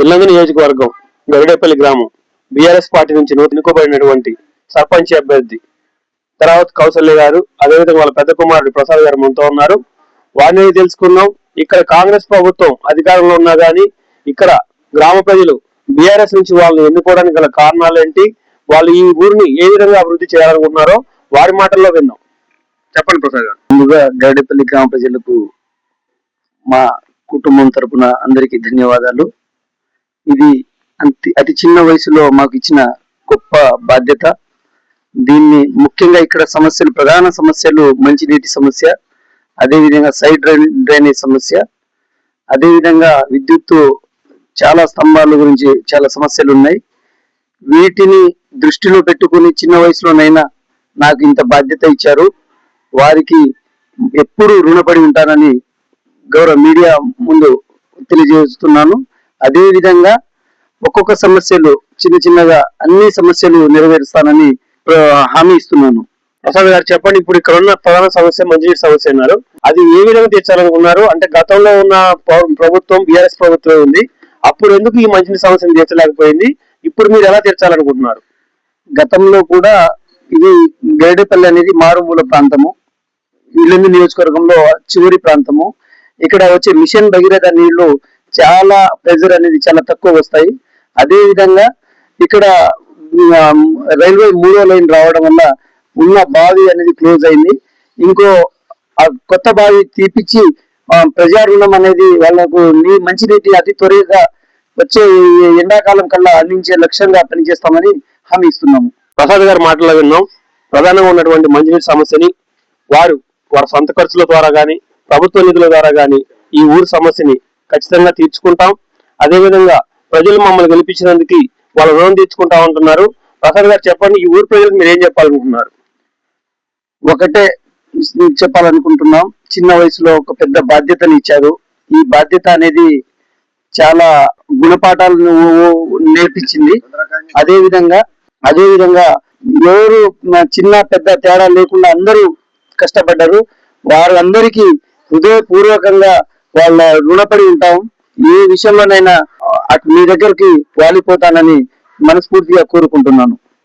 ఇల్లందు నియోజకవర్గం గరుడేపల్లి గ్రామం BRS party నుంచి ఎన్నుకోబడినటువంటి సర్పంచ్ అభ్యర్థి తర్వాత కౌసల్య గారు, అదేవిధంగా వాళ్ళ పెద్ద కుమారుడు ప్రసాద్ గారు మనతో ఉన్నారు. వారిని తెలుసుకున్నాం. ఇక్కడ కాంగ్రెస్ ప్రభుత్వం అధికారంలో ఉన్నా గానీ ఇక్కడ గ్రామ ప్రజలు బీఆర్ఎస్ నుంచి వాళ్ళని ఎన్నుకోవడానికి గల కారణాలు ఏంటి, వాళ్ళు ఈ ఊరిని ఏ విధంగా అభివృద్ధి చేయాలనుకుంటున్నారో వారి మాటల్లో విందాం. చెప్పండి ప్రసాద్ గారు. ముందుగా గరుడేపల్లి గ్రామ ప్రజలకు మా కుటుంబం తరపున అందరికీ ధన్యవాదాలు. ఇది అతి చిన్న వయసులో మాకు ఇచ్చిన గొప్ప బాధ్యత. దీన్ని ముఖ్యంగా ఇక్కడ సమస్యలు, ప్రధాన సమస్యలు మంచినీటి సమస్య, అదేవిధంగా సైడ్ డ్రైనేజ్ సమస్య, అదేవిధంగా విద్యుత్తు చాలా స్తంభాల గురించి చాలా సమస్యలు ఉన్నాయి. వీటిని దృష్టిలో పెట్టుకుని చిన్న వయసులోనైనా నాకు ఇంత బాధ్యత ఇచ్చారు. వారికి ఎప్పుడు రుణపడి ఉంటానని గౌరవ మీడియా ముందు తెలియజేస్తున్నాను. అదేవిధంగా ఒక్కొక్క సమస్యలు చిన్న చిన్నగా అన్ని సమస్యలు నెరవేరుస్తానని హామీ ఇస్తున్నాను. ప్రసాద్ గారు చెప్పండి, ఇప్పుడు ఇక్కడ ఉన్న ప్రధాన సమస్య మంచినీటి సమస్య అన్నారు. అది ఏ విధంగా తీర్చాలనుకున్నారు? అంటే గతంలో ఉన్న ప్రభుత్వం బీఆర్ఎస్ ప్రభుత్వం ఉంది, అప్పుడు ఎందుకు ఈ మంచినీటి సమస్యను తీర్చలేకపోయింది? ఇప్పుడు మీరు ఎలా తీర్చాలనుకుంటున్నారు? గతంలో కూడా ఇది గరుడేపల్లి అనేది మారుమూల ప్రాంతము, ఇల్లందు నియోజకవర్గంలో చివరి ప్రాంతము. ఇక్కడ వచ్చే మిషన్ భగీరథ నీళ్లు చాలా ప్రెజర్ అనేది చాలా తక్కువ వస్తాయి. అదే విధంగా ఇక్కడ రైల్వే 3వ లైన్ రావడం వల్ల ఉన్న బావి అనేది క్లోజ్ అయింది. ఇంకో కొత్త బావి తీపిచ్చి ప్రజా రుణం అనేది వాళ్ళకు మంచినీటి అతి త్వరగా వచ్చే ఎండాకాలం కల్లా అందించే లక్ష్యంగా పనిచేస్తామని హామీ ఇస్తున్నాము. ప్రసాద్ గారు మాటల్లో విన్నాం. ప్రధానంగా ఉన్నటువంటి మంచినీటి సమస్యని వారి సొంత ఖర్చుల ద్వారా గానీ ప్రభుత్వ నిధుల ద్వారా గానీ ఈ ఊరి సమస్యని ఖచ్చితంగా తీర్చుకుంటాం. అదేవిధంగా ప్రజలు మమ్మల్ని గెలిపించినందుకు వాళ్ళ రుణం తీర్చుకుంటా ఉంటున్నారు. ప్రసాద్ గారు చెప్పండి, ఈ ఊరి ప్రజలకు మీరు ఏం చెప్పాలనుకుంటున్నారు? ఒకటే చెప్పాలనుకుంటున్నాం, చిన్న వయసులో ఒక పెద్ద బాధ్యతను ఇచ్చారు. ఈ బాధ్యత అనేది చాలా గుణపాఠాలను నేర్పించింది. అదేవిధంగా ఎవరు చిన్న పెద్ద తేడా లేకుండా అందరూ కష్టపడ్డారు. వారందరికీ హృదయపూర్వకంగా వాళ్ళ రుణపడి ఉంటాం. ఏ విషయంలోనైనా మీ దగ్గరికి వాలిపోతానని మనస్ఫూర్తిగా కోరుకుంటున్నాను.